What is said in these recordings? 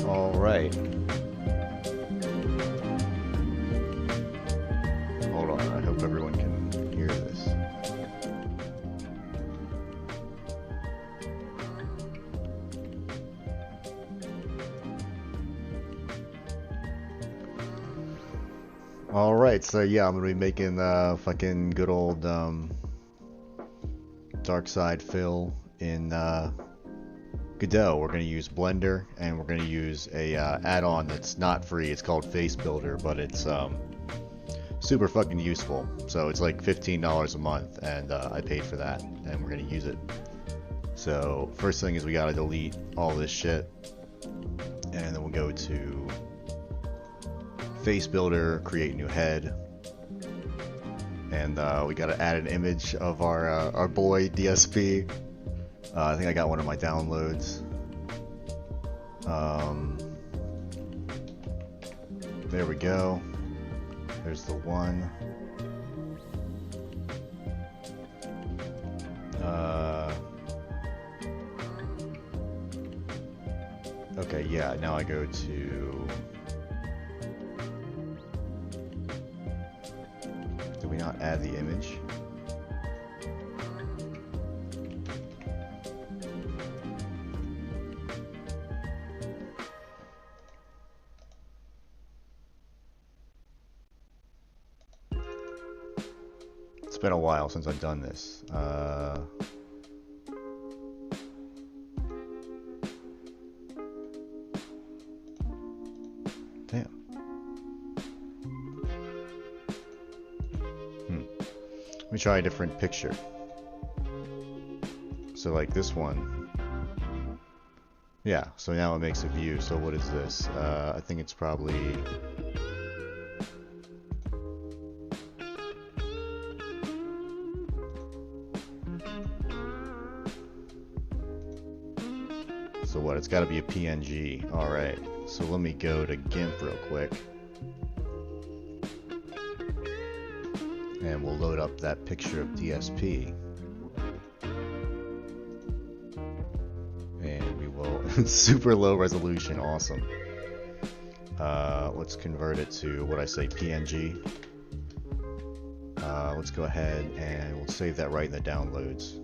All right. Hold on, I hope everyone can hear this. All right, so yeah, I'm gonna be making fucking good old dark side fill in Godot. We're gonna use Blender, and we're gonna use a add-on that's not free. It's called Face Builder, but it's super fucking useful. So it's like $15 a month, and I paid for that, and we're gonna use it. So first thing is we gotta delete all this shit, and then we'll go to Face Builder, create new head, and we gotta add an image of our boy DSP. I think I got one of my downloads. There we go. There's the one. Okay, yeah, now I go to... Did we not add the image? It's been a while since I've done this. Damn. Let me try a different picture. So like this one. Yeah, so now it makes a view. So what is this? I think it's probably... So what, it's got to be a PNG. Alright, so let me go to GIMP real quick. And we'll load up that picture of DSP. And we will... super low resolution, awesome. Let's convert it to, what I say, PNG. Let's go ahead and we'll save that right in the downloads.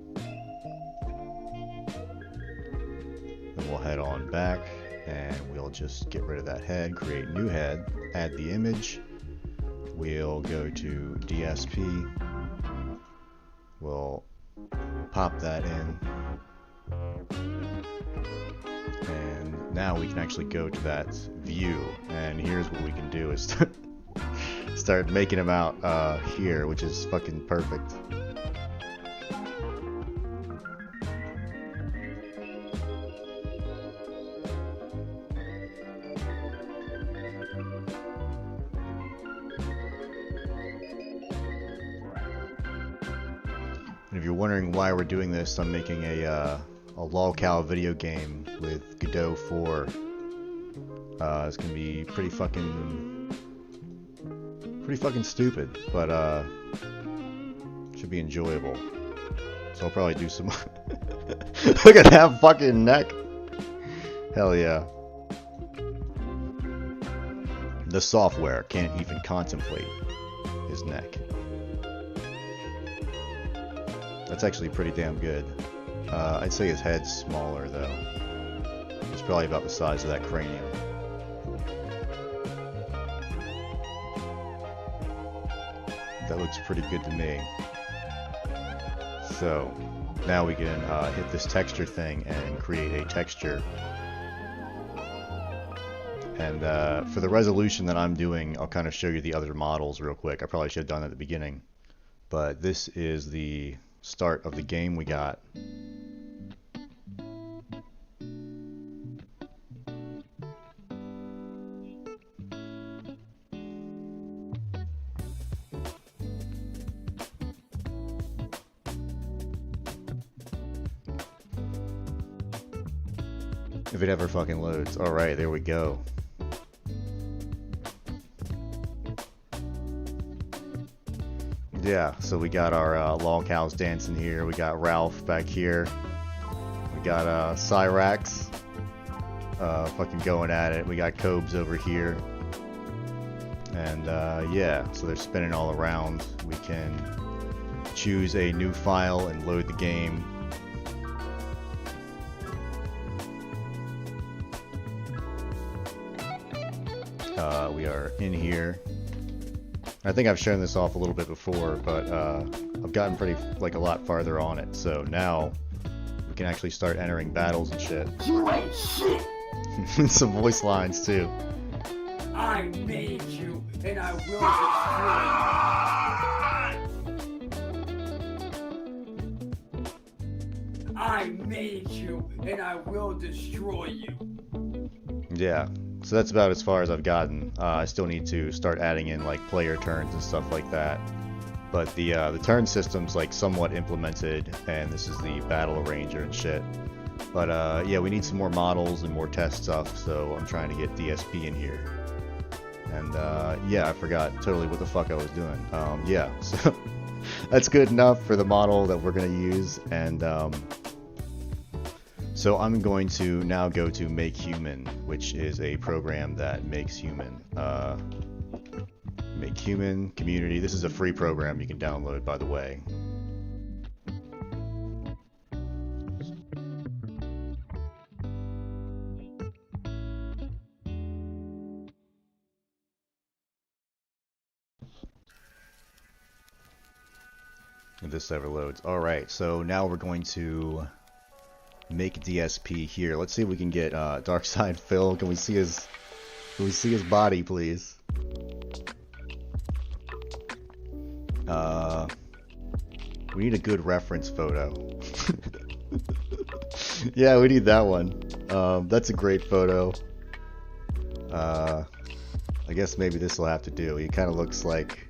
We'll head on back and we'll just get rid of that head, create new head, add the image. We'll go to DSP. We'll pop that in. And now we can actually go to that view. And here's what we can do is start making them out here, which is fucking perfect. And if you're wondering why we're doing this, I'm making a lolcow video game with Godot 4. It's gonna be pretty fucking stupid, but should be enjoyable. So I'll probably do some. Look at that fucking neck. Hell yeah. The software can't even contemplate his neck. That's actually pretty damn good. I'd say his head's smaller though. It's probably about the size of that cranium. That looks pretty good to me. So now we can hit this texture thing and create a texture. And for the resolution that I'm doing, I'll kind of show you the other models real quick. I probably should have done that at the beginning. But this is the start of the game we got. If it ever fucking loads. Alright, there we go. Yeah, so we got our log house dancing here. We got Ralph back here. We got Cyrax fucking going at it. We got Cobes over here. And yeah, so they're spinning all around. We can choose a new file and load the game. We are in here. I think I've shown this off a little bit before, but I've gotten a lot farther on it. So now we can actually start entering battles and shit. You ain't shit. Some voice lines too. I made you, and I will destroy you. I made you, and I will destroy you. Yeah. So that's about as far as I've gotten. I still need to start adding in like player turns and stuff like that. But the turn system's like somewhat implemented, and this is the battle arranger and shit. But yeah, we need some more models and more test stuff, so I'm trying to get DSP in here. And yeah, I forgot totally what the fuck I was doing. Yeah, so that's good enough for the model that we're gonna use, and so I'm going to now go to Make Human, which is a program that makes human. Make Human, Community. This is a free program you can download, by the way. If this ever loads. Alright, so now we're going to make DSP here. Let's see if we can get Darkside Phil. Can we see his body, please? We need a good reference photo. Yeah, we need that one. That's a great photo. I guess maybe this will have to do. He kind of looks like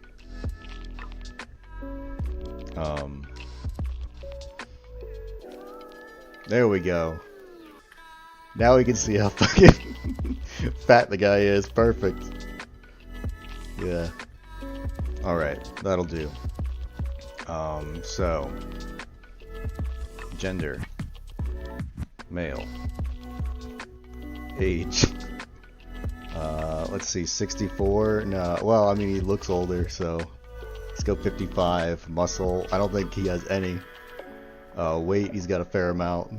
there we go. Now we can see how fucking fat the guy is. Perfect. Yeah. Alright, that'll do. So gender, male, age, let's see, 64. No, well, I mean, he looks older, so let's go 55. Muscle, I don't think he has any. Weight, he's got a fair amount.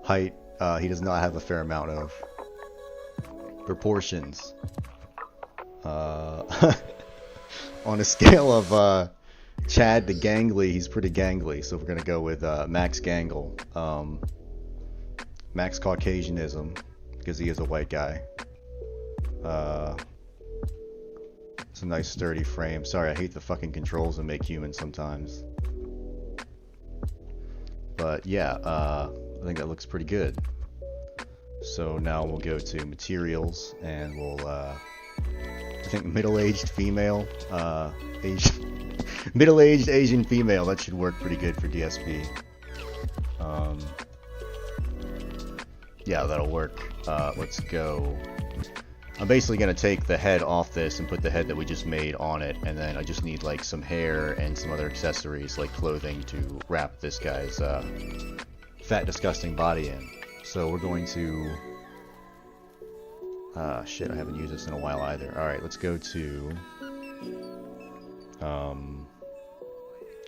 Height, he does not have a fair amount of. Proportions, on a scale of Chad to gangly, he's pretty gangly, so we're gonna go with Max Gangle. Max Caucasianism, because he is a white guy. It's a nice sturdy frame. Sorry, I hate the fucking controls that Make Human sometimes. But yeah, I think that looks pretty good. So now we'll go to materials, and we'll I think middle-aged female, middle-aged Asian female. That should work pretty good for DSP. Yeah, that'll work. Let's go. I'm basically gonna take the head off this and put the head that we just made on it, and then I just need like some hair and some other accessories like clothing to wrap this guy's fat, disgusting body in. So we're going to shit, I haven't used this in a while either. Alright, let's go to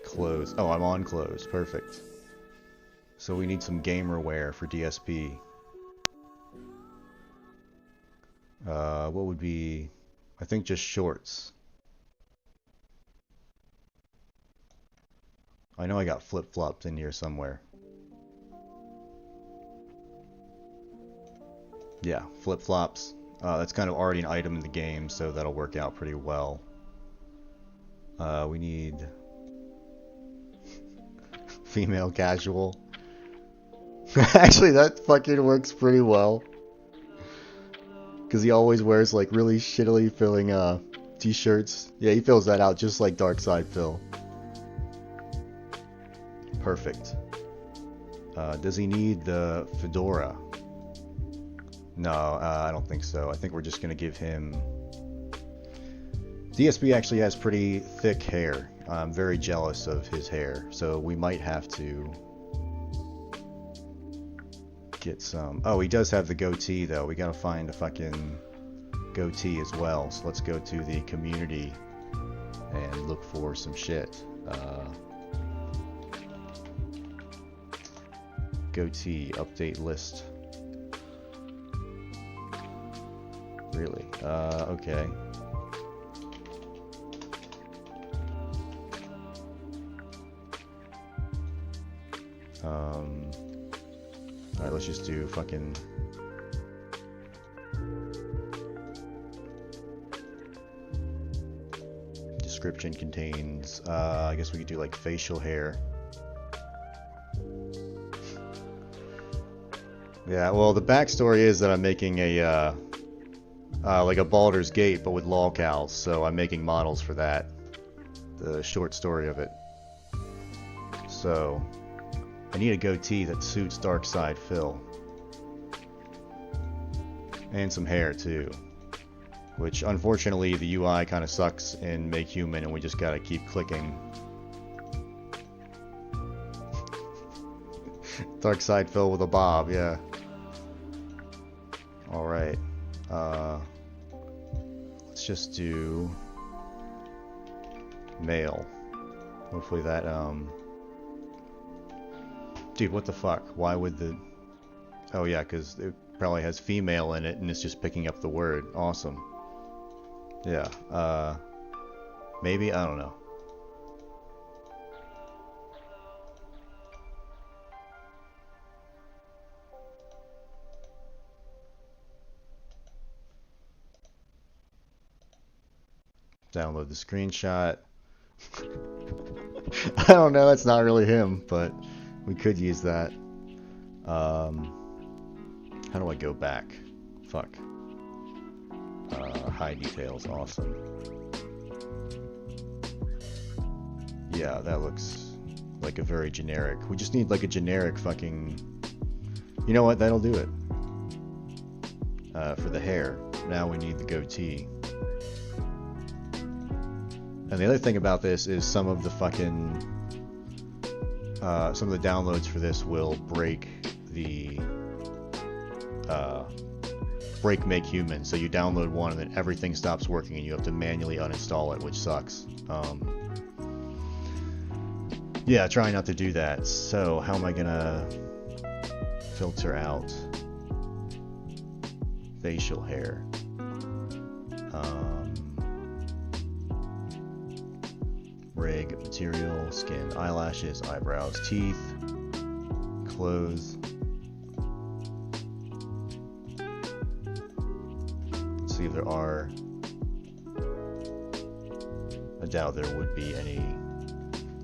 clothes. Oh, I'm on clothes. Perfect. So we need some gamer wear for DSP. What would be, I think just shorts. I know I got flip-flops in here somewhere. Yeah, flip-flops. That's kind of already an item in the game, so that'll work out pretty well. We need female casual. Actually, that fucking works pretty well. Because he always wears like really shittily filling t-shirts. Yeah, he fills that out just like Darkside Phil. Perfect. Does he need the fedora? No, I don't think so. I think we're just going to give him... DSP actually has pretty thick hair. I'm very jealous of his hair, so we might have to get some. Oh, he does have the goatee though. We gotta find a fucking goatee as well. So let's go to the community and look for some shit. Goatee update list. Really? Okay. Alright, let's just do fucking... Description contains, I guess we could do like facial hair. Yeah, well the backstory is that I'm making a, like a Baldur's Gate, but with lolcows, so I'm making models for that. The short story of it. So, I need a goatee that suits Darkside Phil. And some hair too. Which, unfortunately, the UI kind of sucks in Make Human, and we just gotta keep clicking. Darkside Phil with a bob, yeah. Alright. Let's just do... male. Hopefully that, Dude, what the fuck? Why would the... Oh yeah, because it probably has female in it, and it's just picking up the word. Awesome. Yeah, maybe? I don't know. Download the screenshot. I don't know, that's not really him, but we could use that. How do I go back? Fuck. High details, awesome. Yeah, that looks like a very generic. We just need like a generic fucking... You know what, that'll do it. For the hair. Now we need the goatee. And the other thing about this is some of the fucking... some of the downloads for this will break the... break Make Human, so you download one and then everything stops working and you have to manually uninstall it, which sucks. Yeah, try not to do that. So how am I gonna filter out facial hair? Rig, material, skin, eyelashes, eyebrows, teeth, clothes. See if there are. I doubt there would be any.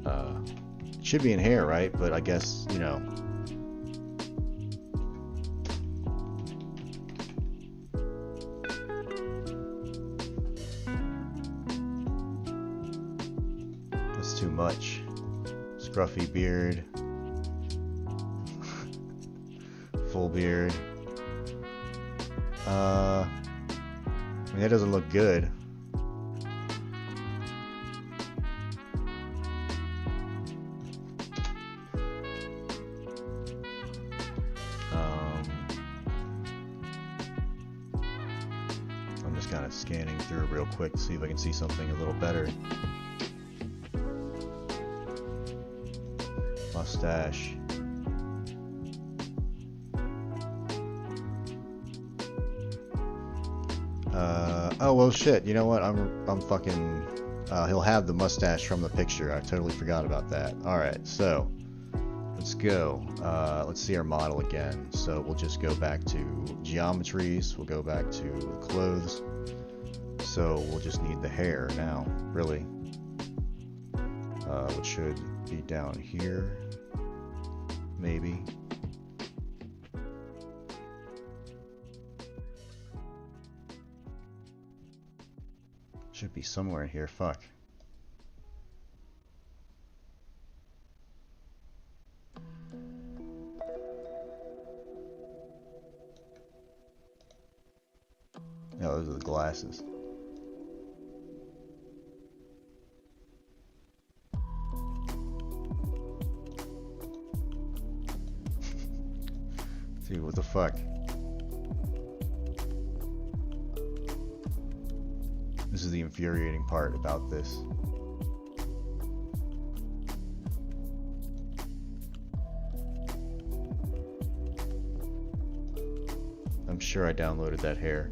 It should be in hair, right? But I guess, you know. That's too much. Scruffy beard. Full beard. I mean, that doesn't look good. I'm just kind of scanning through real quick to see if I can see something a little better. Mustache. Oh well, shit. You know what? I'm fucking. He'll have the mustache from the picture. I totally forgot about that. All right, so let's go. Let's see our model again. So we'll just go back to geometries. We'll go back to the clothes. So we'll just need the hair now, really. Which should be down here, maybe. Should be somewhere in here, fuck. No, those are the glasses. Dude, what the fuck? This is the infuriating part about this. I'm sure I downloaded that hair.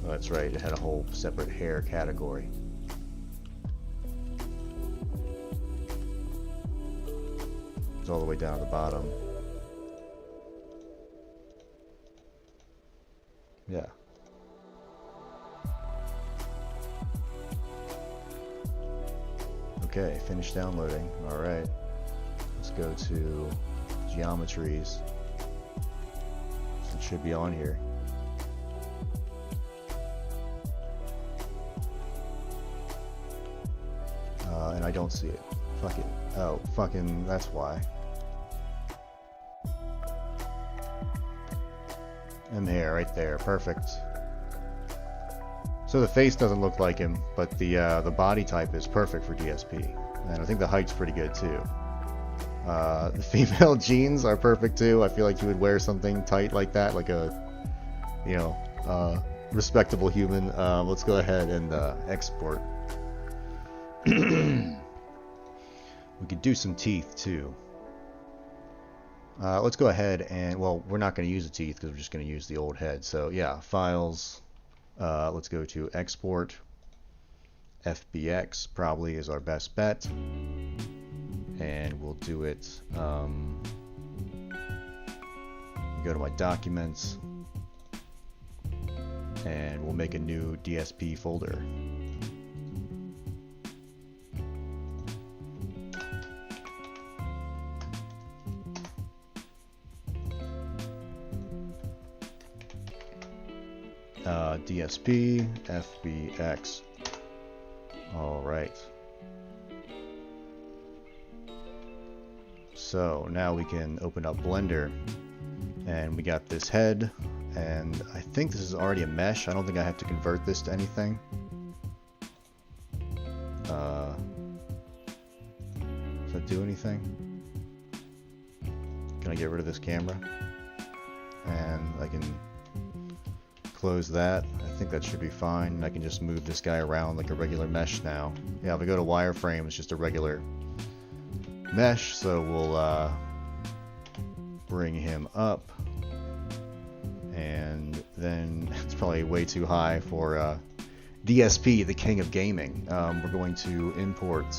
Oh, that's right, it had a whole separate hair category. It's all the way down at the bottom. Yeah. Okay, finish downloading. Alright. Let's go to geometries. So it should be on here. And I don't see it. Fuck it. Oh, fucking, that's why. And there, right there. Perfect. So the face doesn't look like him, but the body type is perfect for DSP. And I think the height's pretty good too. The female jeans are perfect too. I feel like you would wear something tight like that, like a, you know, respectable human. Let's go ahead and export. We could do some teeth too. Let's go ahead and, well, we're not going to use the teeth because we're just going to use the old head. So yeah, files. Let's go to export. FBX probably is our best bet. And we'll do it. Go to my documents. And we'll make a new DSP folder. DSP, FBX. Alright. So now we can open up Blender. And we got this head. And I think this is already a mesh. I don't think I have to convert this to anything. Does that do anything? Can I get rid of this camera? And I can close that. I think that should be fine. I can just move this guy around like a regular mesh now. Yeah, if I go to wireframe, it's just a regular mesh, so we'll bring him up. And then it's probably way too high for DSP, the king of gaming. We're going to import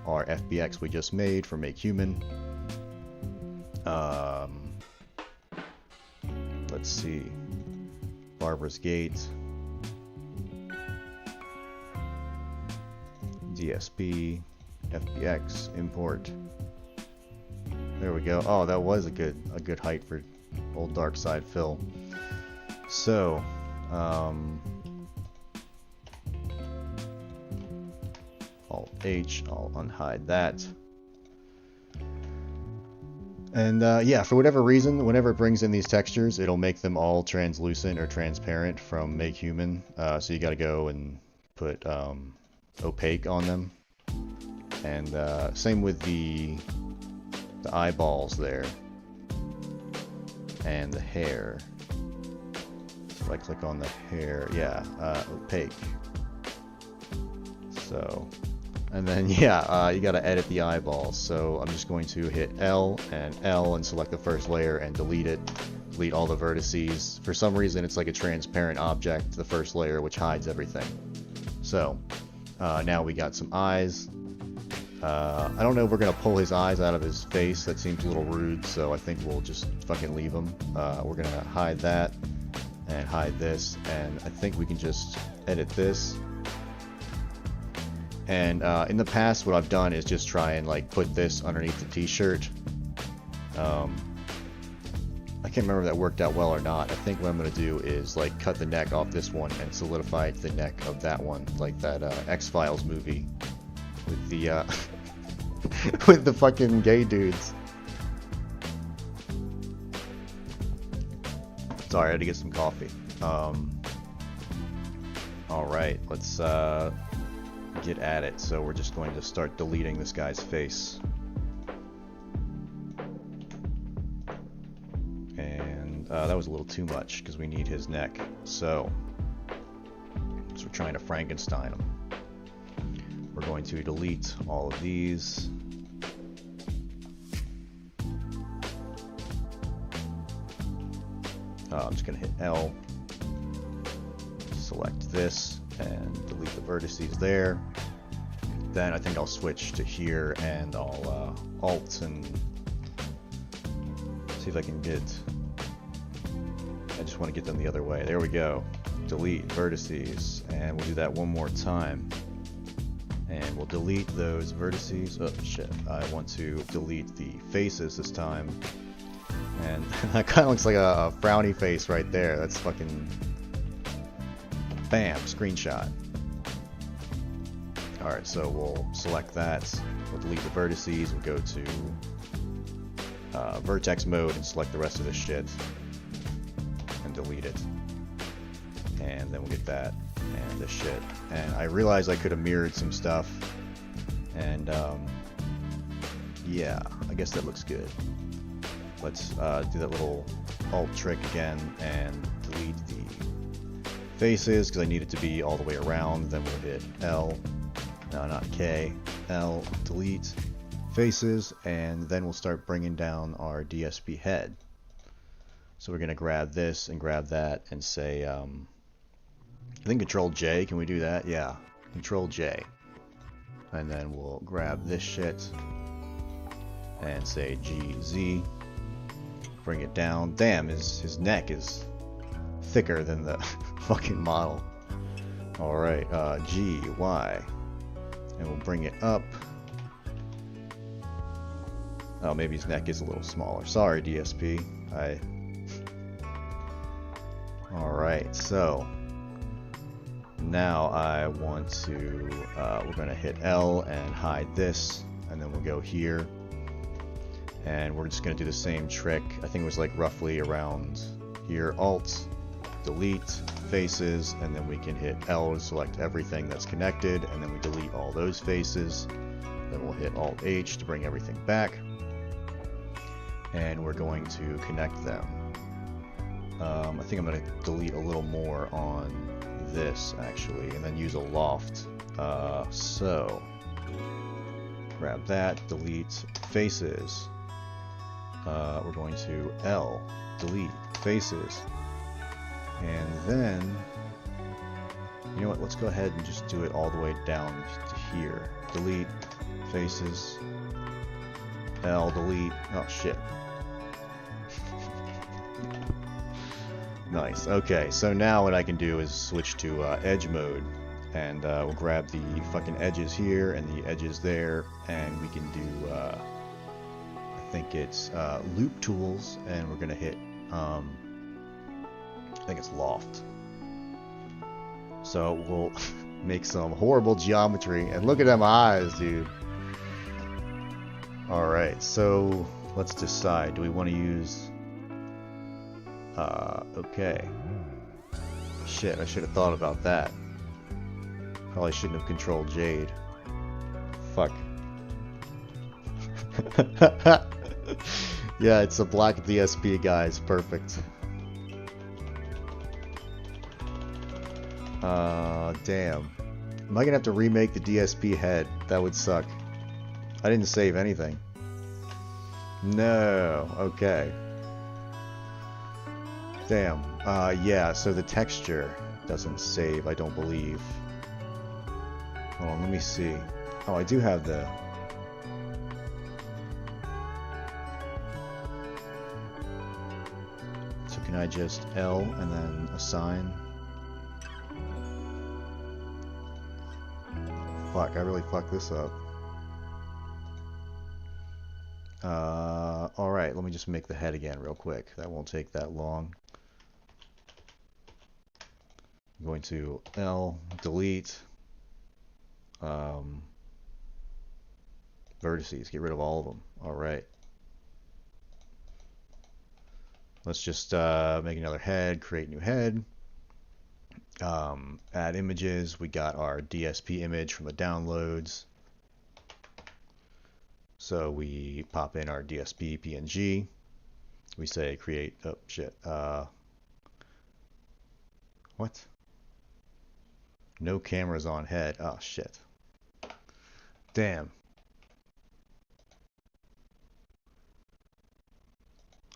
our FBX we just made for Make Human. Let's see. Barbara's Gate, DSP, FBX, import. There we go. Oh, that was a good height for old Dark Side Phil. So, Alt H, I'll unhide that. And yeah, for whatever reason, whenever it brings in these textures, it'll make them all translucent or transparent from Make Human. So you gotta go and put opaque on them. And same with the eyeballs there. And the hair. If I click on the hair, yeah, opaque. So... And then, yeah, you gotta edit the eyeballs. So I'm just going to hit L and select the first layer and delete it. Delete all the vertices. For some reason, it's like a transparent object, the first layer, which hides everything. So, now we got some eyes. I don't know if we're gonna pull his eyes out of his face. That seems a little rude, so I think we'll just fucking leave them. We're gonna hide that and hide this, and I think we can just edit this. And in the past, what I've done is just try and like put this underneath the t-shirt. I can't remember if that worked out well or not. I think what I'm going to do is like cut the neck off this one and solidify the neck of that one, like that X-Files movie with the with the fucking gay dudes. Sorry, I had to get some coffee. Alright, let's get at it. So we're just going to start deleting this guy's face. And that was a little too much because we need his neck. So we're trying to Frankenstein him. We're going to delete all of these. I'm just going to hit L, select this, and delete the vertices there. Then I think I'll switch to here, and I'll Alt and see if I can get... I just want to get them the other way. There we go. Delete vertices, and we'll do that one more time. And we'll delete those vertices. Oh shit, I want to delete the faces this time. And that kind of looks like a frowny face right there. That's fucking... Bam, screenshot. Alright, so we'll select that. We'll delete the vertices. We'll go to vertex mode and select the rest of this shit. And delete it. And then we'll get that and this shit. And I realized I could have mirrored some stuff. And yeah, I guess that looks good. Let's do that little alt trick again and delete the faces because I need it to be all the way around. Then we'll hit L, no, not K, L, delete faces, and then we'll start bringing down our DSP head. So we're going to grab this and grab that and say, I think Control J, can we do that? Yeah, Control J. And then we'll grab this shit and say GZ. Bring it down. Damn, his neck is thicker than the fucking model. Alright, G, Y. And we'll bring it up. Oh, maybe his neck is a little smaller. Sorry, DSP. Alright, so now I want to, we're going to hit L and hide this, and then we'll go here. And we're just going to do the same trick. I think it was like roughly around here. Alt, delete, faces, and then we can hit L to select everything that's connected, and then we delete all those faces. Then we'll hit Alt H to bring everything back. And we're going to connect them. I think I'm going to delete a little more on this actually, and then use a loft. So grab that, delete faces. We're going to L, delete faces, and then, you know what, let's go ahead and just do it all the way down to here. Delete faces, L, delete, oh shit. Nice, okay, so now what I can do is switch to edge mode, and we'll grab the fucking edges here and the edges there, and we can do, I think it's loop tools, and we're gonna hit I think it's loft. So we'll make some horrible geometry, and look at them eyes, dude. Alright, so let's decide. Do we want to use okay. Shit, I should have thought about that. Probably shouldn't have controlled Jade. Fuck. Yeah, it's a black DSP, guys. Perfect. Damn. Am I gonna have to remake the DSP head? That would suck. I didn't save anything. No. Okay. Damn. Yeah, so the texture doesn't save, I don't believe. Hold on, let me see. Oh, I do have the... So can I just L and then assign? Fuck, I really fucked this up. Alright, let me just make the head again real quick. That won't take that long. I'm going to L, delete, vertices, get rid of all of them. Alright. Let's just make another head, create new head. Add images. We got our DSP image from the downloads. So we pop in our DSP PNG. We say create, oh shit, what? No cameras on head. Oh shit. Damn.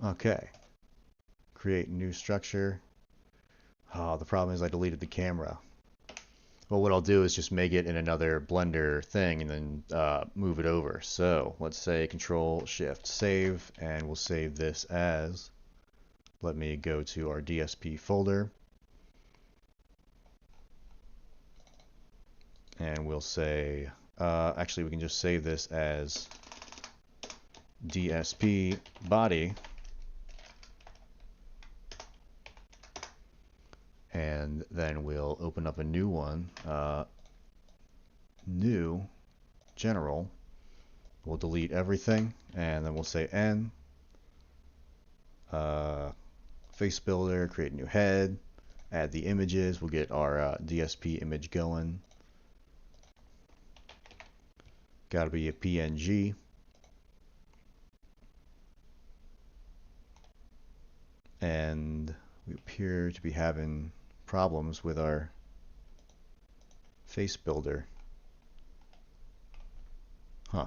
Okay. Create new structure. Oh, the problem is I deleted the camera. Well, what I'll do is just make it in another Blender thing and then move it over. So let's say Control Shift Save, and we'll save this as, let me go to our DSP folder, and we'll say, actually we can just save this as DSP body, and then we'll open up a new one, new general. We'll delete everything, and then we'll say N, face builder, create a new head, add the images. We'll get our DSP image going. Got to be a PNG. And we appear to be having problems with our face builder. Huh.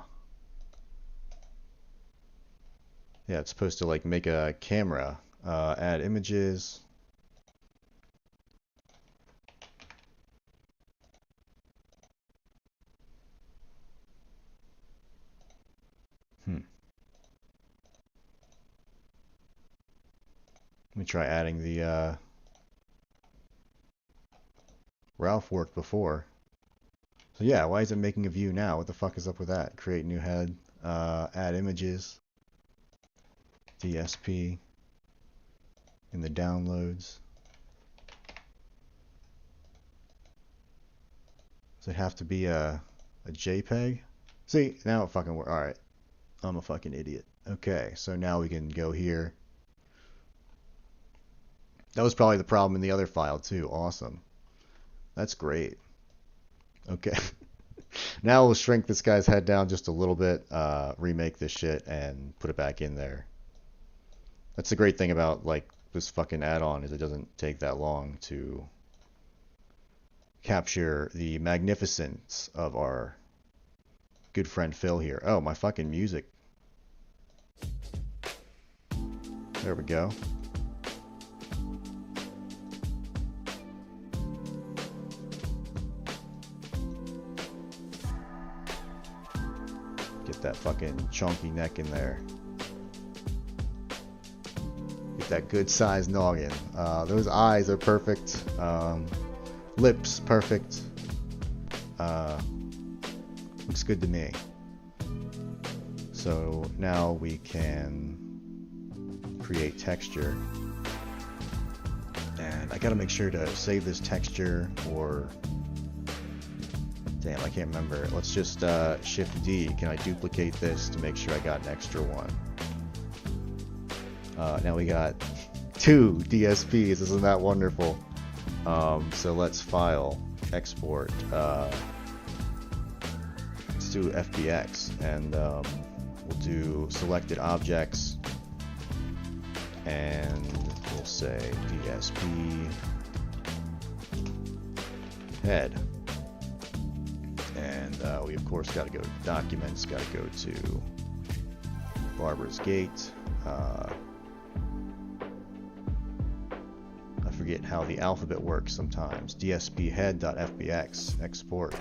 Yeah, it's supposed to like make a camera, add images. Let me try adding the Ralph worked before. So yeah, why is it making a view now? What the fuck is up with that? Create new head, add images, DSP in the downloads. Does it have to be a JPEG? See, now it fucking works. Alright, I'm a fucking idiot. Okay, so now we can go here. That was probably the problem in the other file too. Awesome. That's great. Okay. Now we'll shrink this guy's head down just a little bit, remake this shit, and put it back in there. That's the great thing about like this fucking add-on, is it doesn't take that long to capture the magnificence of our good friend Phil here. Oh, my fucking music. There we go. Get that fucking chunky neck in there. Get that good sized noggin. Those eyes are perfect. Lips perfect. Looks good to me. So now we can create texture. And I gotta make sure to save this texture, or damn, I can't remember. Let's just Shift D. Can I duplicate this to make sure I got an extra one? Now we got 2 DSPs. Isn't that wonderful? So let's file, export. Let's do FBX, and we'll do selected objects, and we'll say DSP head. And we of course got to go to documents, got to go to Barber's Gate. I forget how the alphabet works sometimes. DSP head.fbx, export.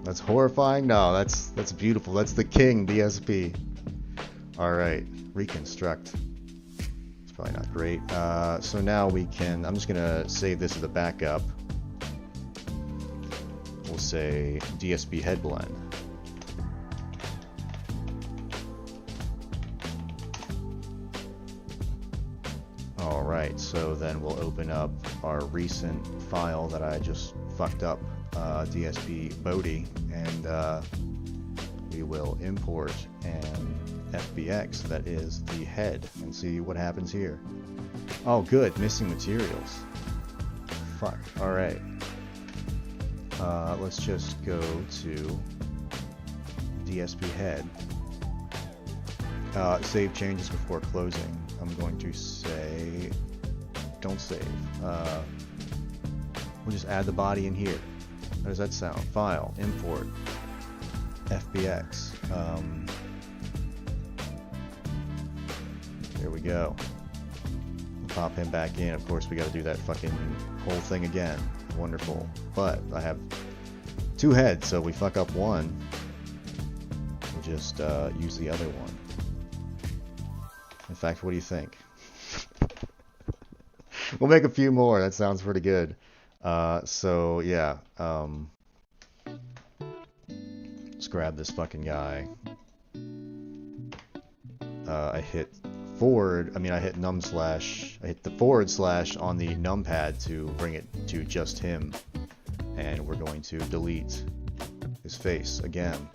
That's horrifying? No, that's beautiful. That's the king DSP. Alright, reconstruct. It's probably not great. So now we can, I'm just gonna save this as a backup. We'll say DSP head blend. Alright, so then we'll open up our recent file that I just fucked up, DSP Bodhi, and we will import and FBX, that is the head, and see what happens here. Oh good, missing materials. Fuck, alright. Let's just go to DSP head. Save changes before closing. I'm going to say, don't save. We'll just add the body in here. How does that sound? File, import, FBX. There we go. Pop him back in. Of course, we got to do that fucking whole thing again. Wonderful. But I have 2 heads, so if we fuck up one, we'll just use the other one. In fact, what do you think? We'll make a few more. That sounds pretty good. So yeah, let's grab this fucking guy. I hit forward. I hit I hit the forward slash on the numpad to bring it to just him, and we're going to delete his face again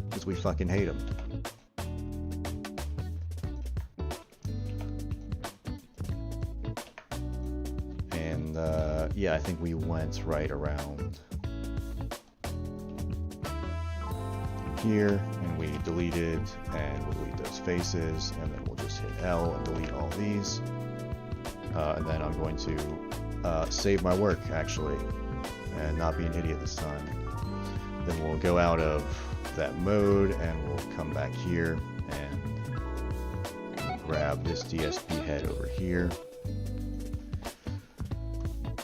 because we fucking hate him. Yeah, I think we went right around here, and we deleted, and we'll delete those faces, and then we'll just hit L and delete all these. And then I'm going to save my work, actually, and not be an idiot this time. Then we'll go out of that mode, and we'll come back here, and grab this DSP head over here.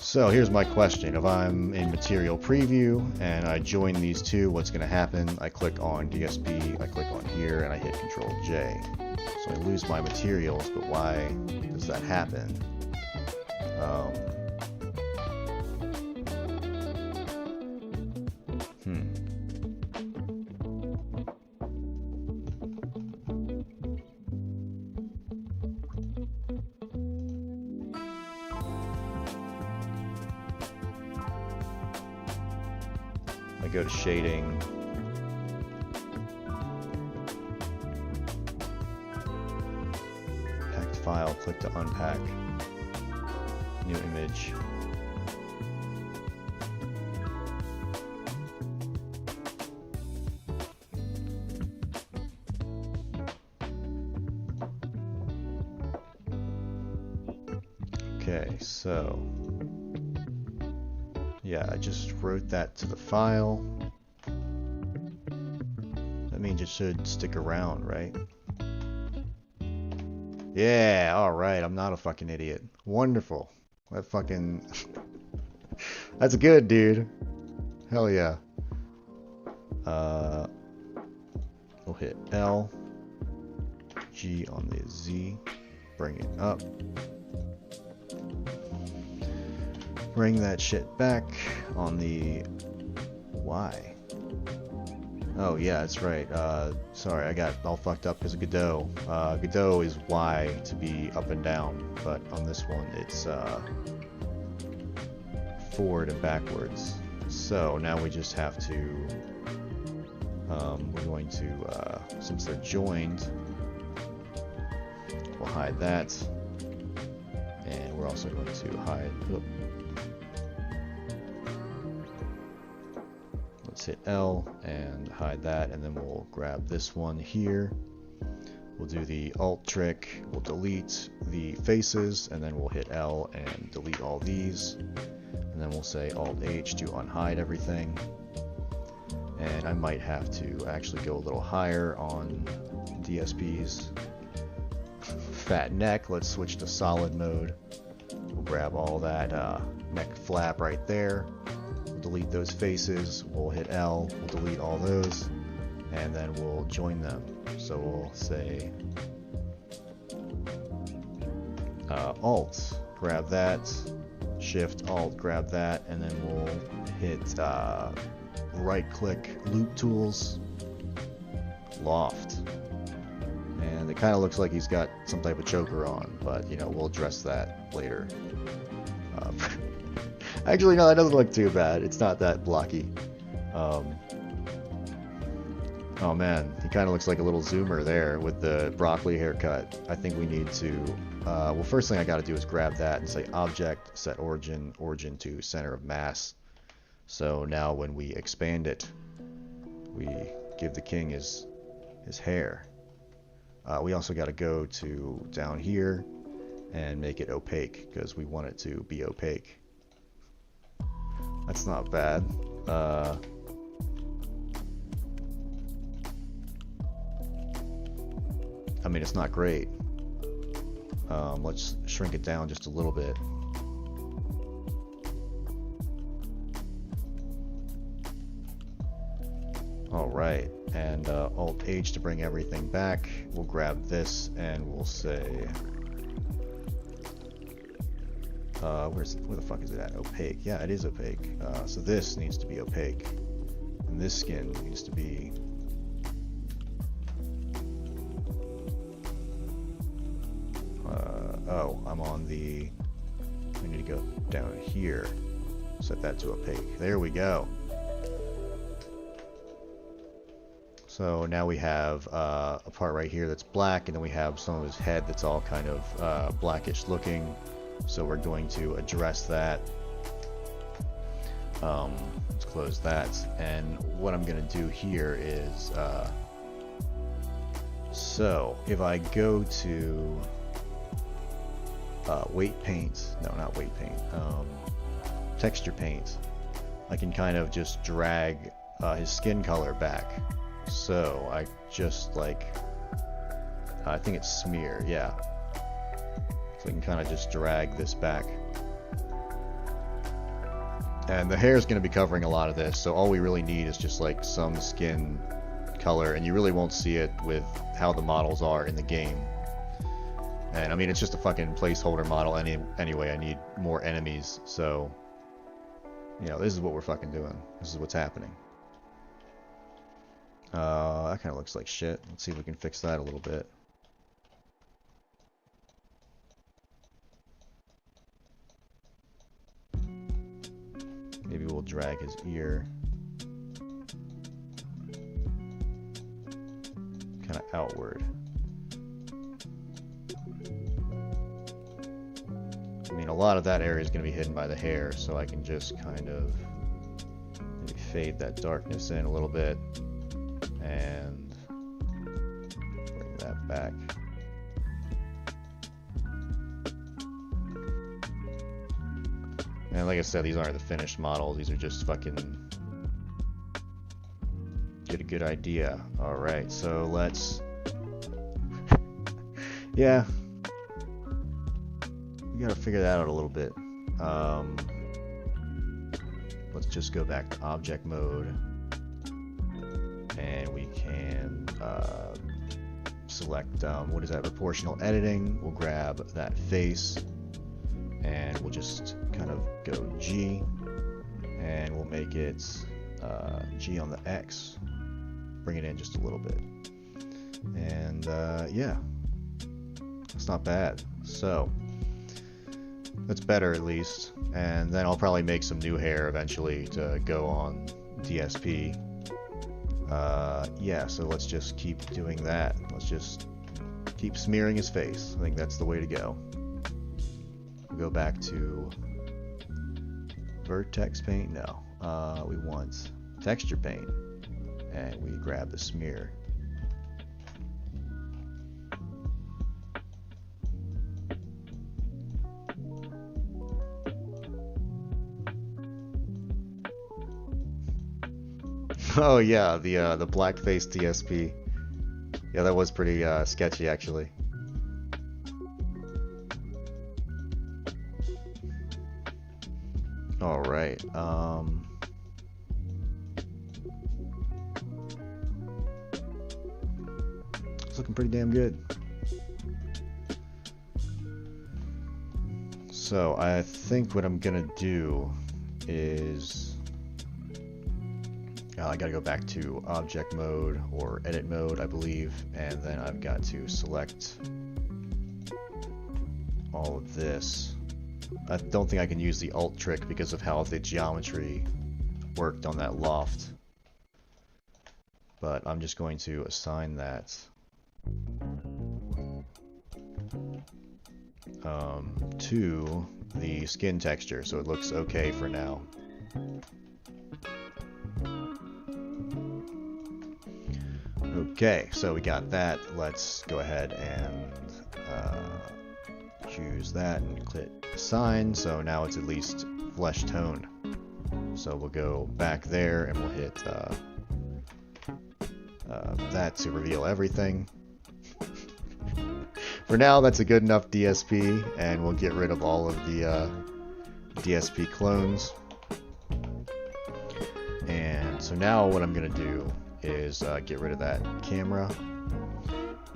So here's my question. If I'm in material preview and I join these two, what's going to happen? I click on DSP, I click on here, and I hit Control J. So I lose my materials, but why does that happen? I go to shading, packed file, click to unpack, new image. Okay, so yeah, I just wrote that to the file. That means it should stick around, right? Yeah, alright, I'm not a fucking idiot. Wonderful. That fucking... That's good, dude. Hell yeah. We'll hit L, G on the Z, bring it up. Bring that shit back on the Y. Oh yeah, that's right. Sorry, I got all fucked up because of Godot. Godot is Y to be up and down, but on this one it's forward and backwards. So now we just have to, we're going to, since they're joined, we'll hide that, and we're also going to hide, let's hit L and hide that, and then we'll grab this one here. We'll do the Alt trick, we'll delete the faces, and then we'll hit L and delete all these. And then we'll say Alt H to unhide everything. And I might have to actually go a little higher on DSP's fat neck. Let's switch to solid mode. We'll grab all that neck flap right there. We'll delete those faces. We'll hit L. We'll delete all those. And then we'll join them. So we'll say Alt, grab that. Shift Alt, grab that, and then we'll hit right click loop tools, loft, and it kind of looks like he's got some type of choker on, but you know, we'll address that later. Actually, no, that doesn't look too bad. It's not that blocky. Oh man, he kind of looks like a little zoomer there with the broccoli haircut. I think we need to, well, first thing I got to do is grab that and say object, set origin, origin to center of mass. So now when we expand it, we give the king his hair. We also got to go to down here and make it opaque because we want it to be opaque. That's not bad. I mean, it's not great. Let's shrink it down just a little bit. Alright, and Alt-H to bring everything back. We'll grab this and we'll say... where the fuck is it at? Opaque. Yeah, it is opaque. So this needs to be opaque. And this skin needs to be... oh, I'm on the... I need to go down here. Set that to opaque. There we go. So now we have a part right here that's black, and then we have some of his head that's all kind of blackish looking. So we're going to address that. Let's close that. And what I'm going to do here is... so if I go to... weight paint, no, not weight paint, texture paint, I can kind of just drag his skin color back. So I just like, I think it's smear, yeah. So I can kind of just drag this back. And the hair is going to be covering a lot of this, so all we really need is just like some skin color, and you really won't see it with how the models are in the game. And I mean, it's just a fucking placeholder model anyway. I need more enemies, so you know, this is what we're fucking doing. This is what's happening. That kind of looks like shit. Let's see if we can fix that a little bit. Maybe we'll drag his ear kind of outward. I mean, a lot of that area is going to be hidden by the hair, so I can just kind of maybe fade that darkness in a little bit and bring that back. And like I said, these aren't the finished models, these are just fucking get a good idea. Alright, so let's... yeah. We gotta figure that out a little bit. Let's just go back to object mode. And we can select, what is that, proportional editing. We'll grab that face. And we'll just kind of go G. And we'll make it G on the X. Bring it in just a little bit. And yeah. That's not bad. So... that's better at least, and then I'll probably make some new hair eventually to go on DSP. Yeah, so let's just keep doing that. Let's just keep smearing his face. I think that's the way to go. We'll go back to vertex paint. No, we want texture paint, and we grab the smear. Oh yeah, the blackface DSP. Yeah, that was pretty sketchy actually. All right. It's looking pretty damn good. So I think what I'm gonna do is I gotta go back to object mode or edit mode, I believe, and then I've got to select all of this. I don't think I can use the alt trick because of how the geometry worked on that loft. but I'm just going to assign that to the skin texture, so it looks okay for now. Okay, so we got that. Let's go ahead and choose that and click assign, so now it's at least flesh tone. So we'll go back there and we'll hit that to reveal everything. For now, that's a good enough DSP, and we'll get rid of all of the DSP clones. And so now what I'm going to do is get rid of that camera,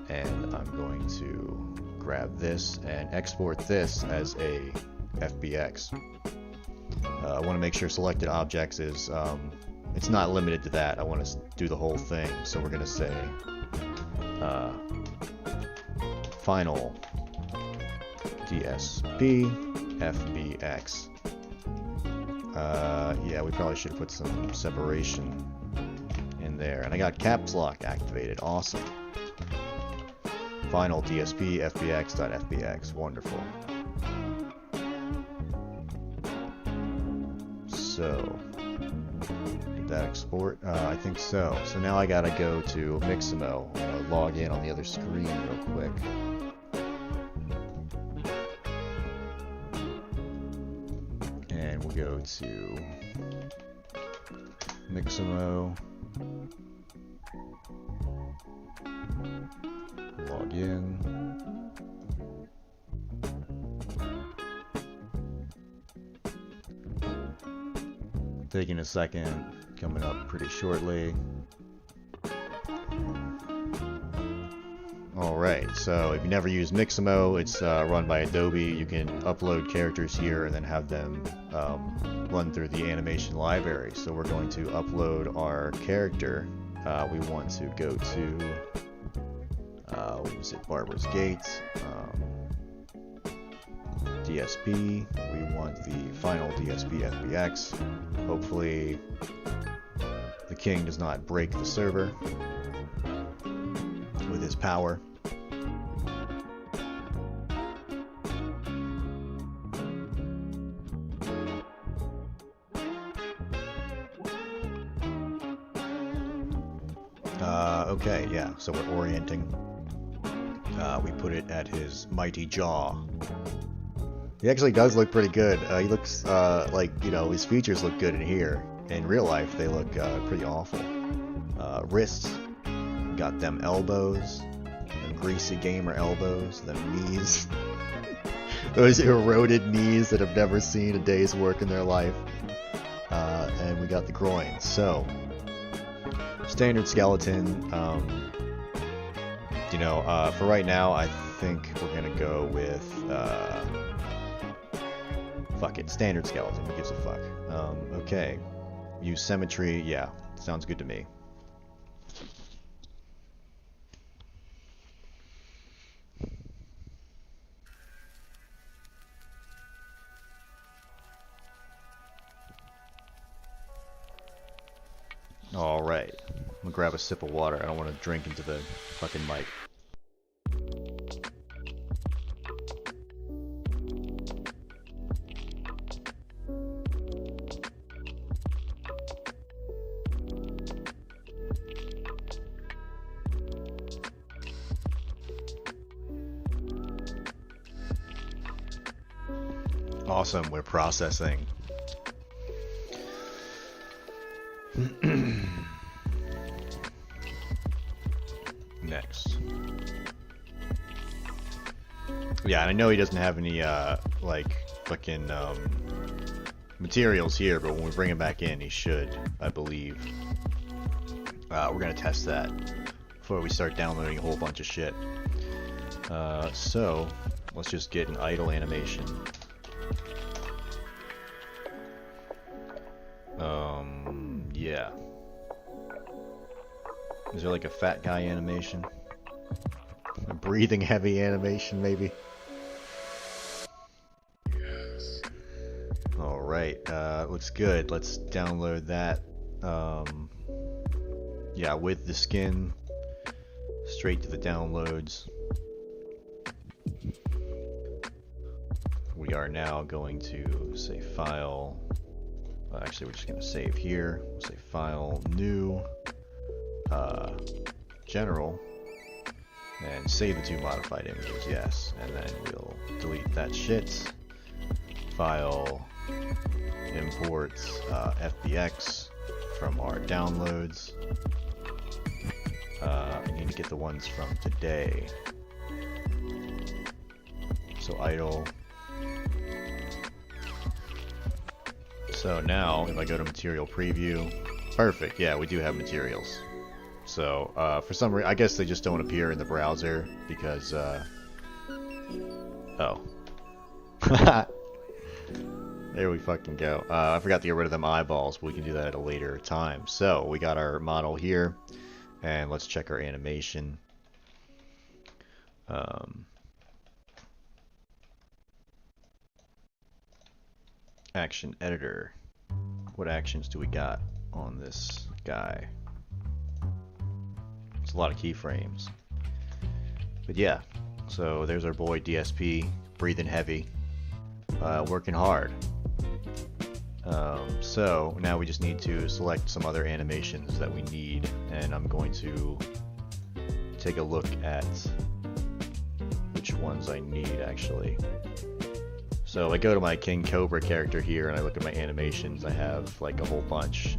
and I'm going to grab this and export this as a FBX. I want to make sure selected objects is, it's not limited to that. I want to do the whole thing, so we're going to say final DSP FBX. Yeah, we probably should put some separation in there. And I got caps lock activated. Awesome. Final DSP FBX.FBX. Wonderful. So, did that export? I think so. So now I gotta go to Mixamo. I'm gonna log in on the other screen real quick. And we'll go to Mixamo. Log in. Taking a second, coming up pretty shortly. Alright, so if you never use Mixamo, it's run by Adobe. You can upload characters here and then have them run through the animation library. So we're going to upload our character. We want to go to, what was it, Barbara's Gate, DSP. We want the final DSP FBX. Hopefully the king does not break the server with his power. Okay, yeah, so we're orienting. We put it at his mighty jaw. He actually does look pretty good. He looks like, you know, his features look good in here. In real life, they look pretty awful. Wrists, got them elbows, them greasy gamer elbows, them knees. Those eroded knees that have never seen a day's work in their life. And we got the groin. So, standard skeleton. You know, for right now, I think we're gonna go with fuck it, standard skeleton. Who gives a fuck? Okay, use symmetry. Yeah, sounds good to me. All right, I'm gonna grab a sip of water. I don't want to drink into the fucking mic. Awesome, we're processing. Next. Yeah, and I know he doesn't have any, like, fucking, materials here, but when we bring him back in, he should, I believe. We're gonna test that before we start downloading a whole bunch of shit. So, let's just get an idle animation. Yeah. Is there like a fat guy animation? A breathing heavy animation, maybe? Yes. Alright, looks good. Let's download that. yeah, with the skin, straight to the downloads. We are now going to say file. Actually, we're just going to save here. We'll say file new general and save the 2 modified images. Yes, and then we'll delete that shit. File import FBX from our downloads. I need to get the ones from today. So idle. So now, if I go to material preview, perfect, yeah, we do have materials. So, for some reason, I guess they just don't appear in the browser, because, oh. There we fucking go. I forgot to get rid of them eyeballs, but we can do that at a later time. So, we got our model here, and let's check our animation. Action editor. What actions do we got on this guy? It's a lot of keyframes. But yeah, so there's our boy DSP, breathing heavy, working hard. So now we just need to select some other animations that we need, and I'm going to take a look at which ones I need actually. So I go to my King Cobra character here and I look at my animations. I have like a whole bunch.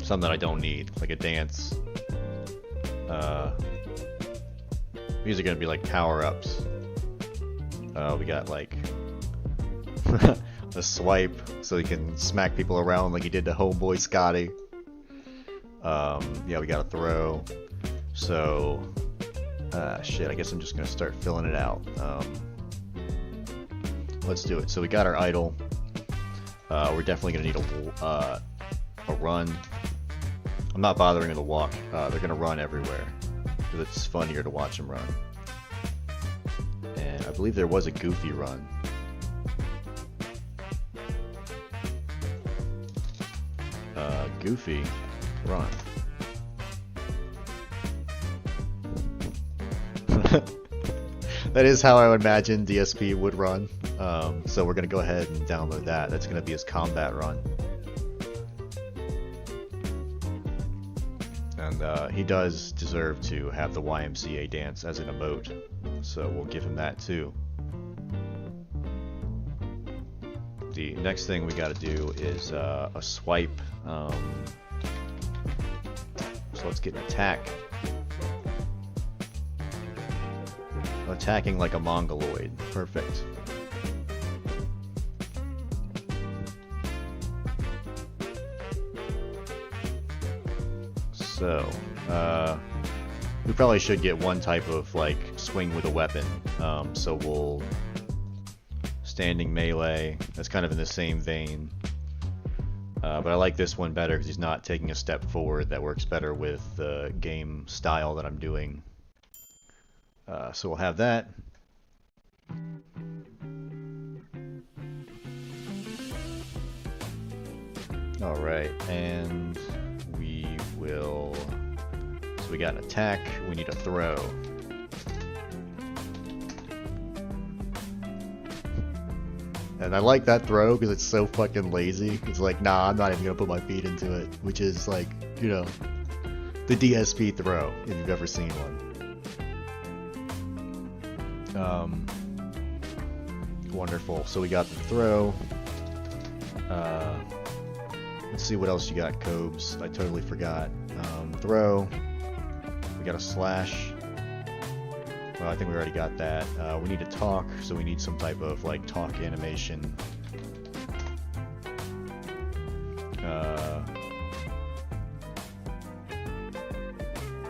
Some that I don't need, like a dance. These are gonna be like power-ups. We got like a swipe so you can smack people around like you did to homeboy Scotty. Yeah, we got a throw. So shit, I guess I'm just gonna start filling it out. Let's do it. So we got our idle. We're definitely gonna need a run. I'm not bothering with a walk. They're gonna run everywhere because it's funnier to watch them run. And I believe there was a goofy run. Goofy run. That is how I would imagine DSP would run. So we're going to go ahead and download that. That's going to be his combat run. And he does deserve to have the YMCA dance as an emote. So we'll give him that too. The next thing we got to do is a swipe. So let's get an attack. Attacking like a mongoloid. Perfect. So, we probably should get one type of like swing with a weapon. So we'll standing melee. That's kind of in the same vein. But I like this one better because he's not taking a step forward. That works better with the game style that I'm doing. So we'll have that. Alright, and we will... So we got an attack, we need a throw. And I like that throw because it's so fucking lazy. It's like, nah, I'm not even gonna put my feet into it. Which is like, you know, the DSP throw, if you've ever seen one. Wonderful. So we got the throw. Let's see what else you got, Cobes. I totally forgot. Throw. We got a slash. Well, I think we already got that. We need to talk, so we need some type of like talk animation.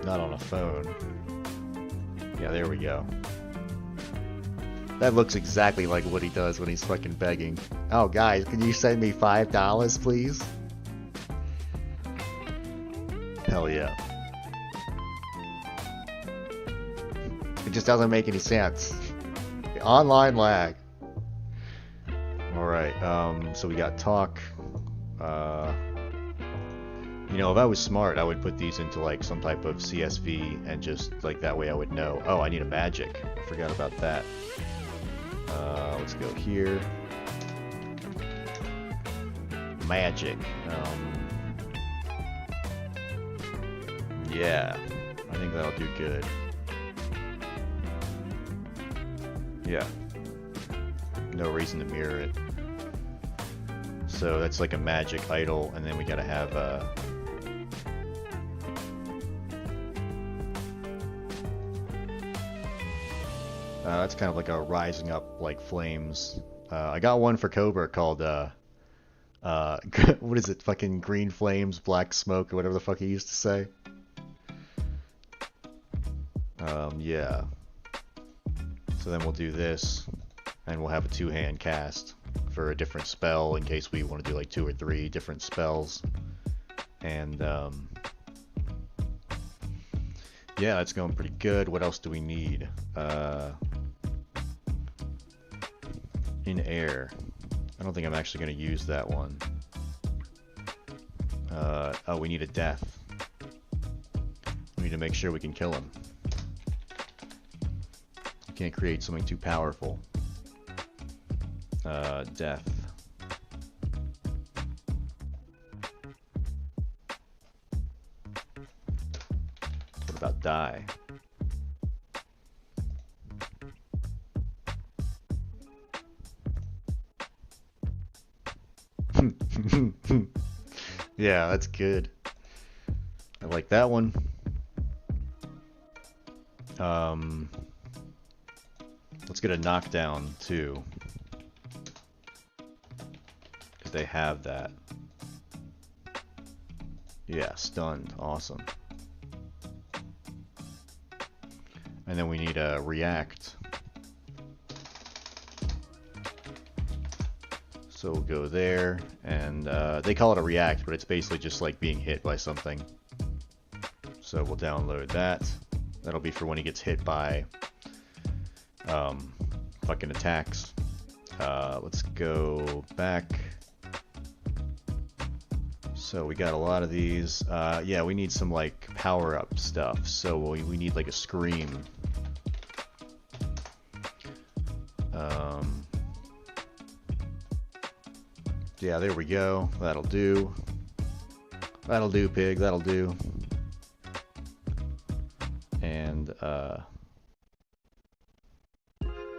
Not on a phone. Yeah, there we go. That looks exactly like what he does when he's fucking begging. Oh, guys, can you send me $5, please? Hell yeah. It just doesn't make any sense. The online lag. Alright, so we got talk. You You know, if I was smart, I would put these into like some type of CSV and just like that way I would know. Oh, I need a magic. I forgot about that. Let's go here. Magic. Yeah, I think that'll do good. Yeah. No reason to mirror it. So that's like a magic idol, and then we gotta have that's kind of like a rising up like flames. I got one for Cobra called what is it? Fucking green flames, black smoke, or whatever the fuck he used to say. Yeah. So then we'll do this, and we'll have a two-hand cast for a different spell in case we want to do like 2 or 3 different spells. And yeah, that's going pretty good. What else do we need? In air. I don't think I'm actually going to use that one. Oh, we need a death. We need to make sure we can kill him. Can't create something too powerful. Death. What about die? Yeah, that's good. I like that one. Let's get a knockdown too, because they have that. Yeah, stunned. Awesome. And then we need a react. So we'll go there, and they call it a react, but it's basically just like being hit by something. So we'll download that. That'll be for when he gets hit by fucking attacks. Let's go back. So we got a lot of these. Yeah, we need some like power-up stuff. So we need like a scream. Yeah, there we go. That'll do. That'll do, pig. That'll do. And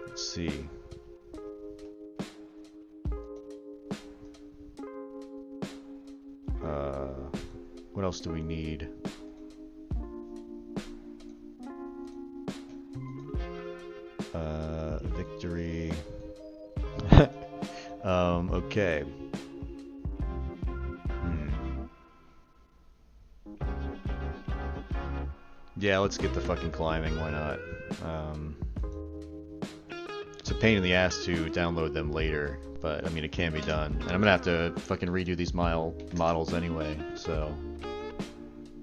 let's see. What else do we need? Victory. Okay. Yeah, let's get the fucking climbing, why not? It's a pain in the ass to download them later, but I mean it can be done. And I'm gonna have to fucking redo these models anyway, so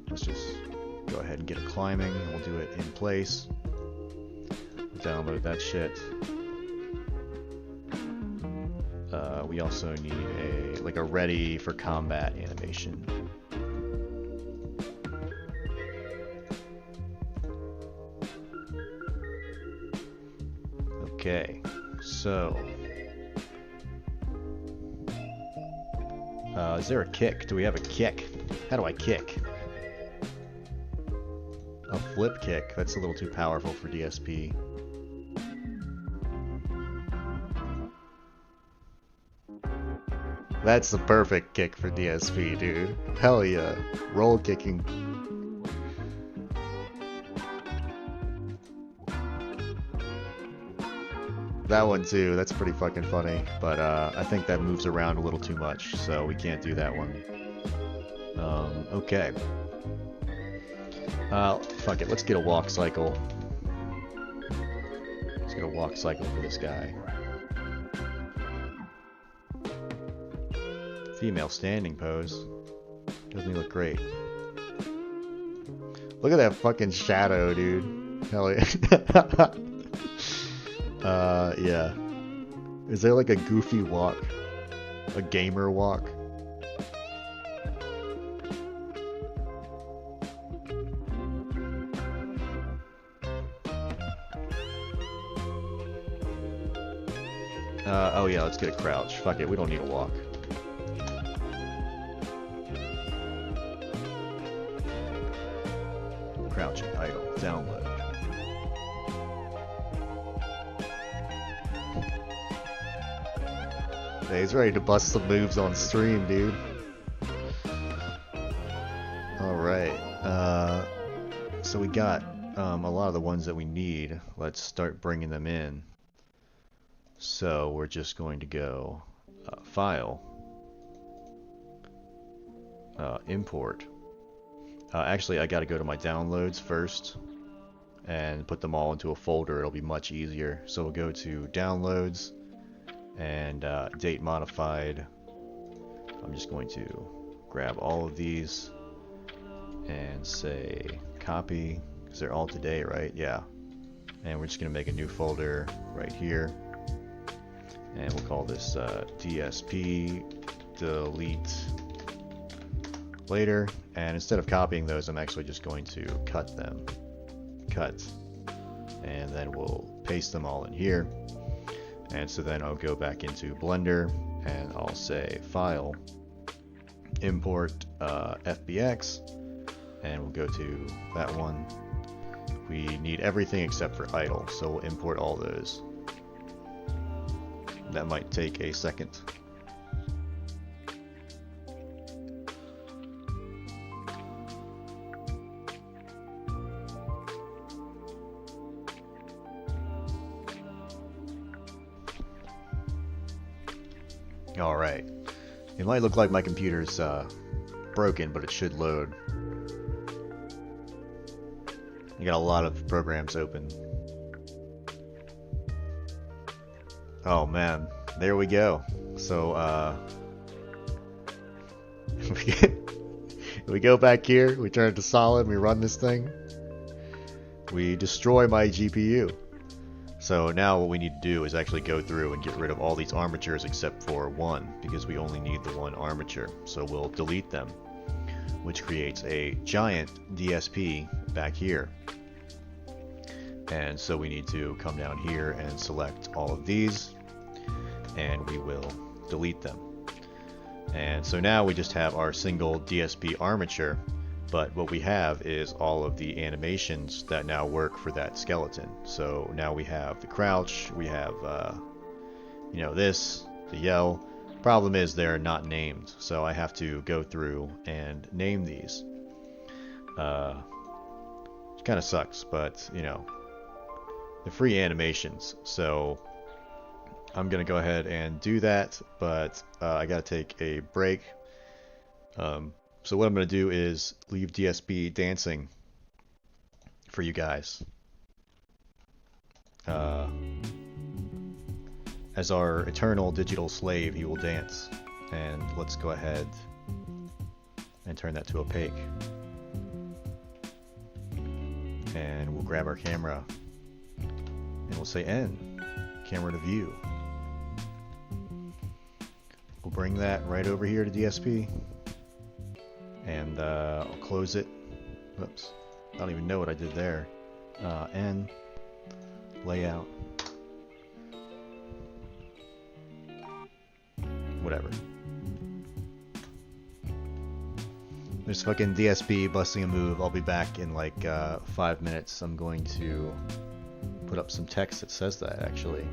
let's just go ahead and get a climbing, and we'll do it in place. Download that shit. We also need a ready for combat animation. Okay, so is there a kick? Do we have a kick? How do I kick? A flip kick. That's a little too powerful for DSP. That's the perfect kick for DSP, dude. Hell yeah. Roll kicking. That one too, that's pretty fucking funny, but I think that moves around a little too much, so we can't do that one. Okay. Fuck it, let's get a walk cycle. Let's get a walk cycle for this guy. Female standing pose. Doesn't he look great? Look at that fucking shadow, dude. Hell yeah. Yeah. Is there like a goofy walk? A gamer walk? Oh yeah, let's get a crouch. Fuck it, we don't need a walk. Crouching idle. Download. Hey, he's ready to bust some moves on stream, dude. Alright. So we got a lot of the ones that we need. Let's start bringing them in. So we're just going to go File, Import. Actually, I got to go to my downloads first and put them all into a folder. It'll be much easier. So we'll go to Downloads and Date Modified. I'm just going to grab all of these and say Copy, because they're all today, right? Yeah. And we're just going to make a new folder right here. And we'll call this DSP delete later. And instead of copying those, I'm actually just going to cut them. Cut. And then we'll paste them all in here. And so then I'll go back into Blender and I'll say File, Import FBX, and we'll go to that one. We need everything except for idle, so we'll import all those. That might take a second. Alright. It might look like my computer's broken, but it should load. You got a lot of programs open. Oh man, there we go. So we go back here, we turn it to solid, we run this thing. We destroy my GPU. So now what we need to do is actually go through and get rid of all these armatures except for one, because we only need the one armature. So we'll delete them, which creates a giant DSP back here. And so we need to come down here and select all of these, and we will delete them. And so now we just have our single DSP armature, but what we have is all of the animations that now work for that skeleton. So now we have the crouch, we have you know, this, the yell. Problem is they're not named, so I have to go through and name these. Which kind of sucks, but you know, the free animations. So I'm gonna go ahead and do that, but I gotta take a break. So what I'm gonna do is leave DSP dancing for you guys. As our eternal digital slave, he will dance. And let's go ahead and turn that to opaque. And we'll grab our camera and we'll say N, camera to view. We'll bring that right over here to DSP. And I'll close it. Whoops. I don't even know what I did there. N, layout. Whatever. There's fucking DSP busting a move. I'll be back in like 5 minutes. I'm going to put up some text that says that actually.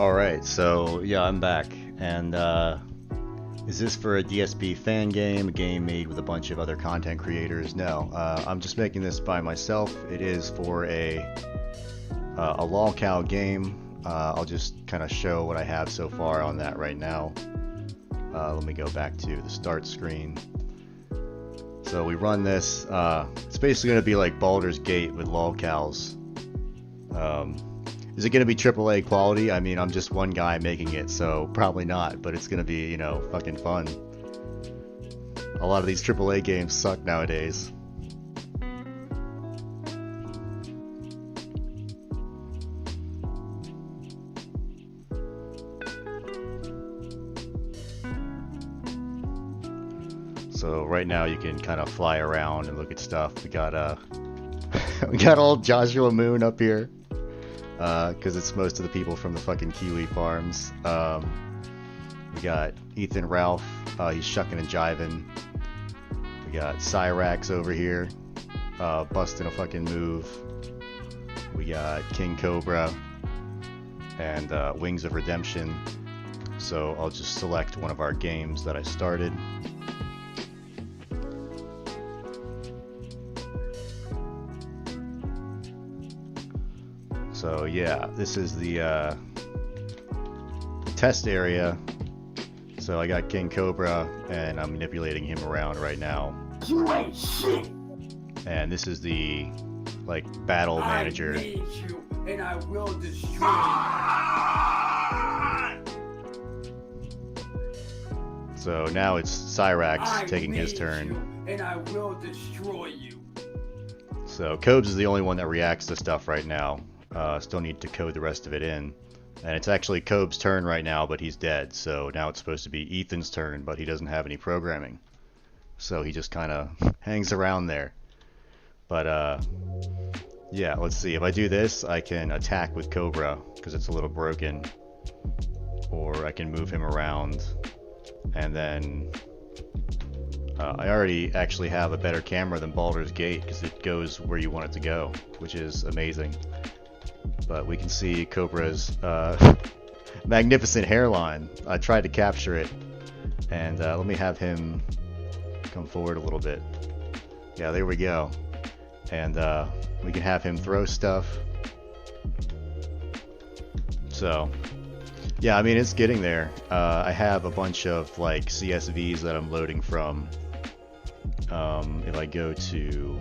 Alright, so yeah, I'm back. And is this for a DSP fan game, a game made with a bunch of other content creators? No, I'm just making this by myself. It is for a lolcow game. I'll just kind of show what I have so far on that right now. Let me go back to the start screen. So we run this. It's basically going to be like Baldur's Gate with lolcows. Is it going to be AAA quality? I mean, I'm just one guy making it, so probably not, but it's going to be, you know, fucking fun. A lot of these AAA games suck nowadays. So right now you can kind of fly around and look at stuff. We got we got old Joshua Moon up here. Because it's most of the people from the fucking Kiwi farms. We got Ethan Ralph, he's shucking and jiving. We got Cyrax over here, busting a fucking move. We got King Cobra and Wings of Redemption. So I'll just select one of our games that I started. So yeah, this is the test area. So I got King Cobra, and I'm manipulating him around right now. You ain't shit. And this is the like battle manager. I made you, and I will destroy you. So now it's Cyrax taking his turn. You, and I will destroy you. So Cobes is the only one that reacts to stuff right now. Still need to code the rest of it in. And it's actually Cobe's turn right now, but he's dead. So now it's supposed to be Ethan's turn, but he doesn't have any programming. So he just kind of hangs around there. But yeah, let's see. If I do this, I can attack with Cobra, because it's a little broken. Or I can move him around. And then I already actually have a better camera than Baldur's Gate, because it goes where you want it to go, which is amazing. But we can see Cobra's magnificent hairline. I tried to capture it, and let me have him come forward a little bit. Yeah, there we go. And we can have him throw stuff. So, yeah, I mean, it's getting there. I have a bunch of like CSVs that I'm loading from. If I go to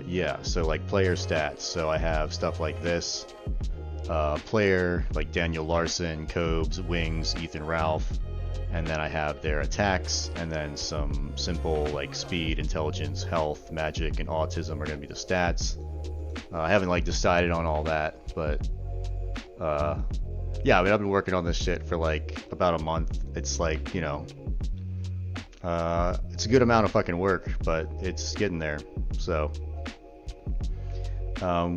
yeah, so like player stats. So I have stuff like this. Player like Daniel Larson, Cobes, Wings, Ethan Ralph, and then I have their attacks, and then some simple like speed, intelligence, health, magic, and autism are going to be the stats. I haven't like decided on all that, but yeah, I mean, I've been working on this shit for like about a month. It's like, you know, it's a good amount of fucking work, but it's getting there. So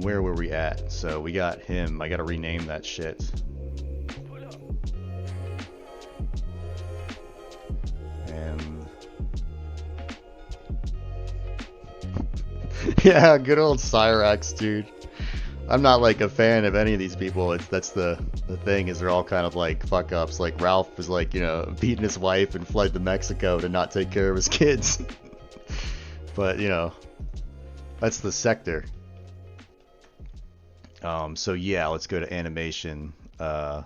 where were we at? So we got him. I gotta rename that shit. And yeah, good old Cyrax, dude. I'm not like a fan of any of these people. That's the thing, is they're all kind of like fuck ups. Like Ralph was like, you know, beating his wife and fled to Mexico to not take care of his kids. But you know, that's the sector. So yeah, let's go to animation. So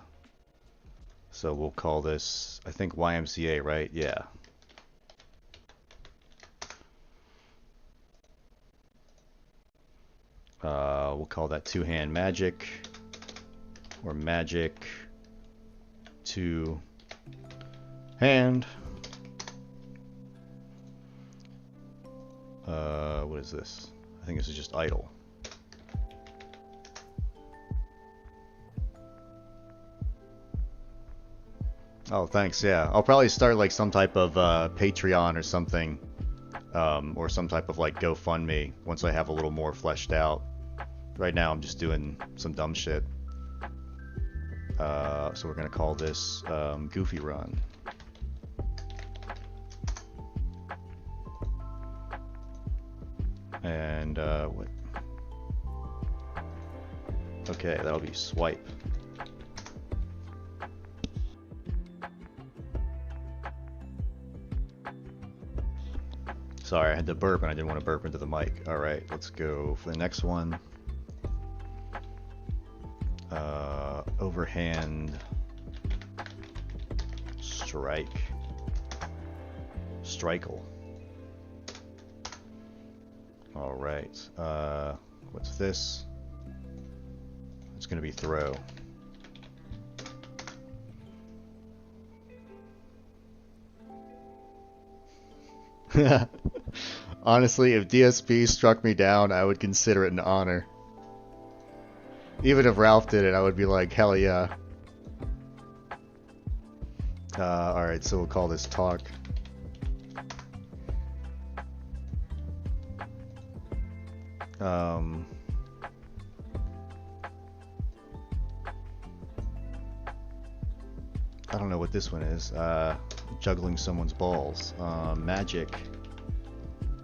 we'll call this, I think, YMCA, right? Yeah. We'll call that two-hand magic, or magic two-hand. What is this? I think this is just idle. Oh, thanks. Yeah, I'll probably start like some type of Patreon or something, or some type of like GoFundMe once I have a little more fleshed out. Right now, I'm just doing some dumb shit. So we're gonna call this Goofy Run. And what? Okay, that'll be swipe. Sorry, I had to burp and I didn't want to burp into the mic. Alright, let's go for the next one. Overhand strike. Strikle. Alright, what's this? It's gonna be throw. Honestly, if DSP struck me down, I would consider it an honor. Even if Ralph did it, I would be like, hell yeah. Alright, so we'll call this talk. I don't know what this one is. Juggling someone's balls. Magic.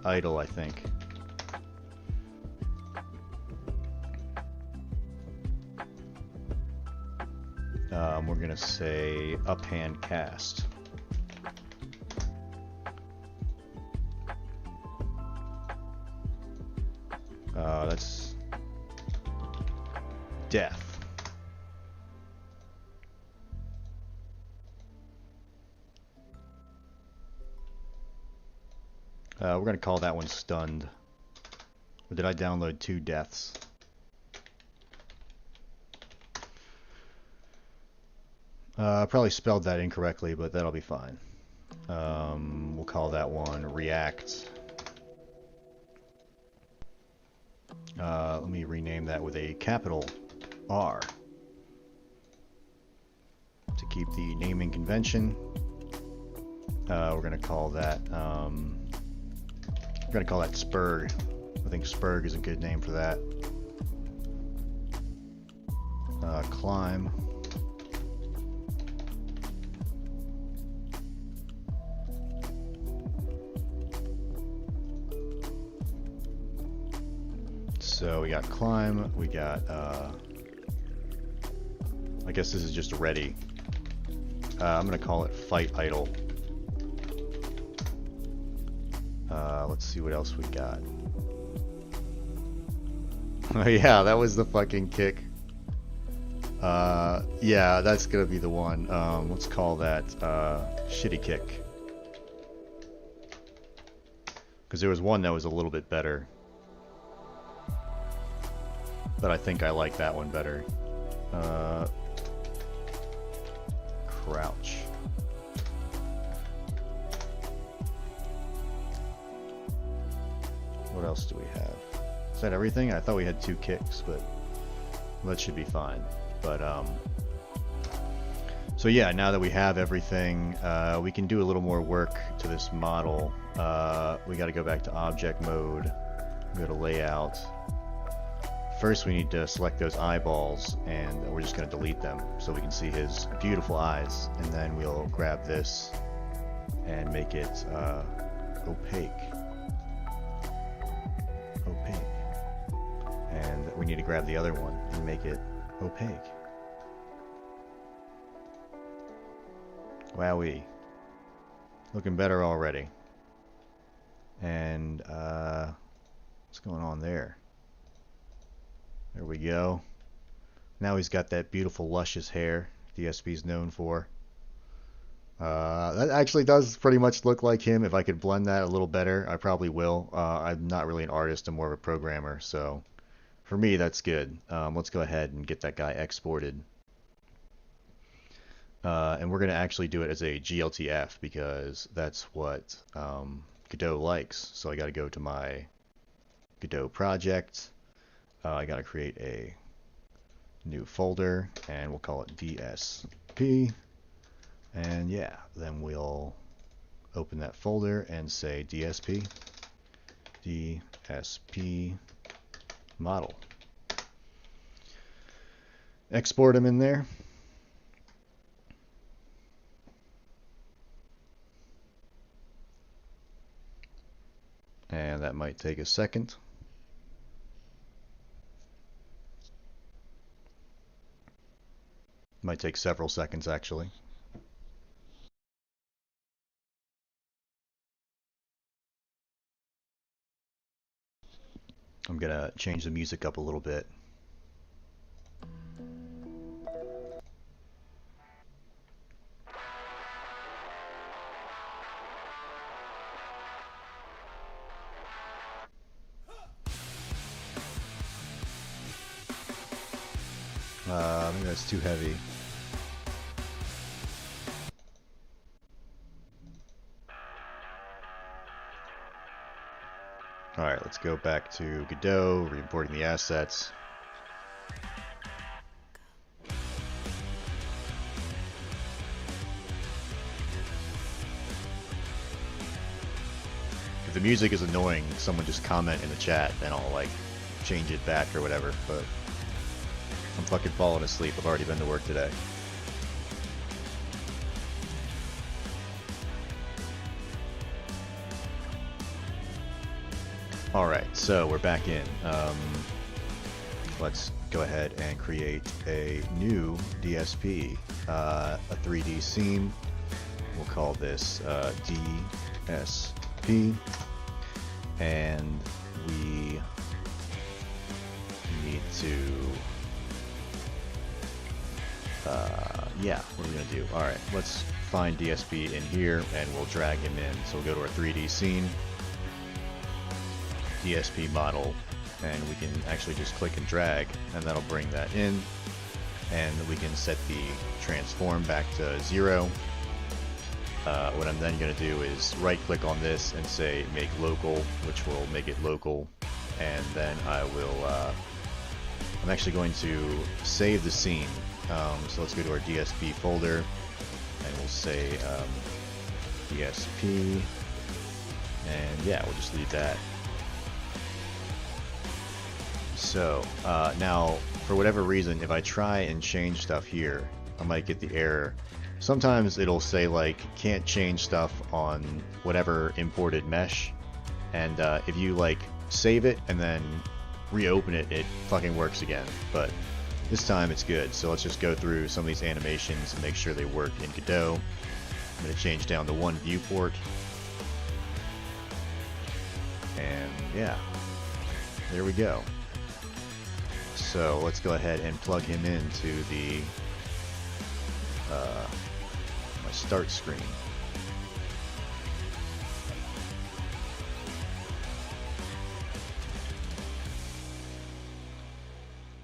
Idol, I think. We're gonna say uphand cast. That's death. We're gonna call that one stunned. Or did I download 2 deaths? Probably spelled that incorrectly, but that'll be fine. We'll call that one react. Let me rename that with a capital R to keep the naming convention. We're gonna call that Spurg. I think Spurg is a good name for that. Climb. So we got climb, we got, I guess this is just ready. I'm gonna call it fight idle. Let's see what else we got. Oh yeah, that was the fucking kick. Yeah, that's gonna be the one. Let's call that, shitty kick. Because there was one that was a little bit better. But I think I like that one better. Crouch. What else do we have? Is that everything? I thought we had 2 kicks, but that should be fine. But so yeah, now that we have everything, we can do a little more work to this model. We got to go back to object mode, go to layout. First we need to select those eyeballs, and we're just going to delete them so we can see his beautiful eyes, and then we'll grab this and make it opaque. And we need to grab the other one and make it opaque. Wowee. Looking better already. And what's going on there? There we go. Now he's got that beautiful luscious hair DSP's known for. That actually does pretty much look like him. If I could blend that a little better, I probably will. I'm not really an artist, I'm more of a programmer, so for me that's good. Let's go ahead and get that guy exported. And we're going to actually do it as a GLTF because that's what Godot likes. So I got to go to my Godot project. I got to create a new folder, and we'll call it DSP. And yeah, then we'll open that folder and say DSP model. Export them in there. And that might take a second. Might take several seconds actually. I'm gonna change the music up a little bit. Maybe that's too heavy. Alright, let's go back to Godot, re-importing the assets. If the music is annoying, someone just comment in the chat and I'll like change it back or whatever, but I'm fucking falling asleep. I've already been to work today. Alright, so we're back in. Let's go ahead and create a new DSP, a 3D scene. We'll call this DSP, and we need to, yeah, what are we going to do? Alright, let's find DSP in here and we'll drag him in. So we'll go to our 3D scene, DSP model, and we can actually just click and drag, and that'll bring that in, and we can set the transform back to 0. What I'm then going to do is right click on this and say make local, which will make it local, and then I will, I'm actually going to save the scene. So let's go to our DSP folder, and we'll say DSP, and yeah, we'll just leave that. So now, for whatever reason, if I try and change stuff here, I might get the error. Sometimes it'll say like can't change stuff on whatever imported mesh, and if you like save it and then reopen it, it fucking works again. But this time it's good. So let's just go through some of these animations and make sure they work in Godot. I'm going to change down to 1 viewport, and yeah, there we go. So let's go ahead and plug him into the my start screen.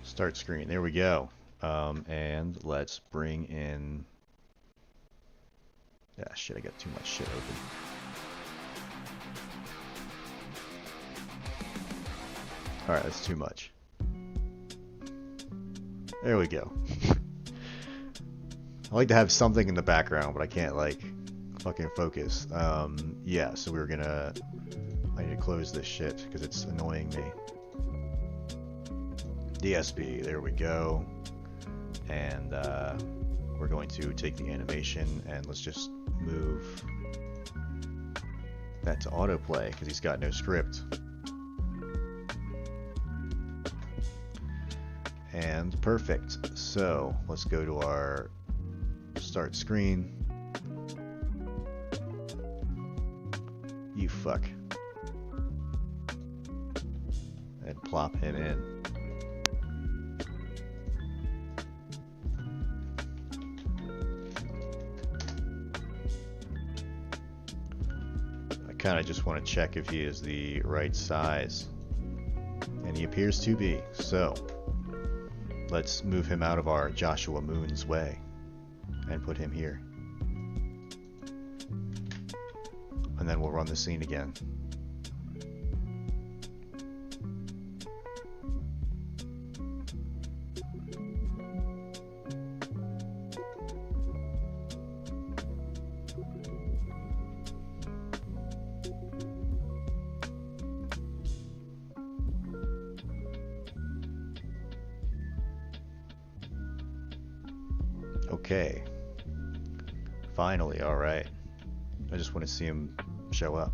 Start screen, there we go. And let's bring in, yeah, shit, I got too much shit open. Alright, that's too much. There we go. I like to have something in the background, but I can't like fucking focus. Yeah, so we're gonna, I need to close this shit because it's annoying me. DSP, there we go. And we're going to take the animation and let's just move that to autoplay because he's got no script. And perfect. So let's go to our start screen. You fuck. And plop him in. I kind of just want to check if he is the right size. And he appears to be. So let's move him out of our Joshua Moon's way and put him here. And then we'll run the scene again. Okay. Finally, alright. I just want to see him show up.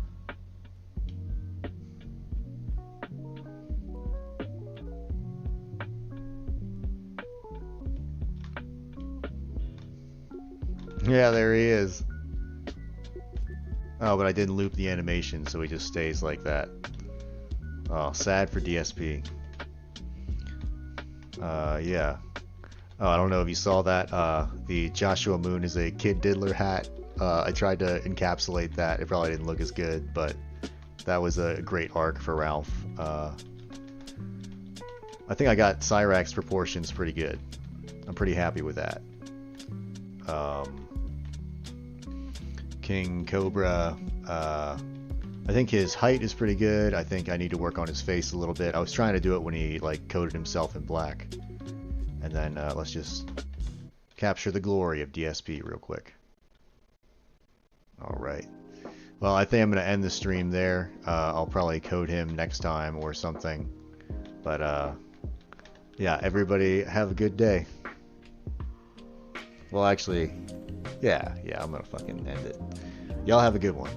Yeah, there he is. Oh, but I didn't loop the animation, so he just stays like that. Oh, sad for DSP. Yeah. Oh, I don't know if you saw that. The Joshua Moon is a Kid Diddler hat. I tried to encapsulate that. It probably didn't look as good, but that was a great arc for Ralph. I think I got Cyrax proportions pretty good. I'm pretty happy with that. King Cobra, I think his height is pretty good. I think I need to work on his face a little bit. I was trying to do it when he like coated himself in black. And then let's just capture the glory of DSP real quick. Alright. Well, I think I'm going to end the stream there. I'll probably code him next time or something. But yeah, everybody have a good day. Well, actually, yeah, I'm going to fucking end it. Y'all have a good one.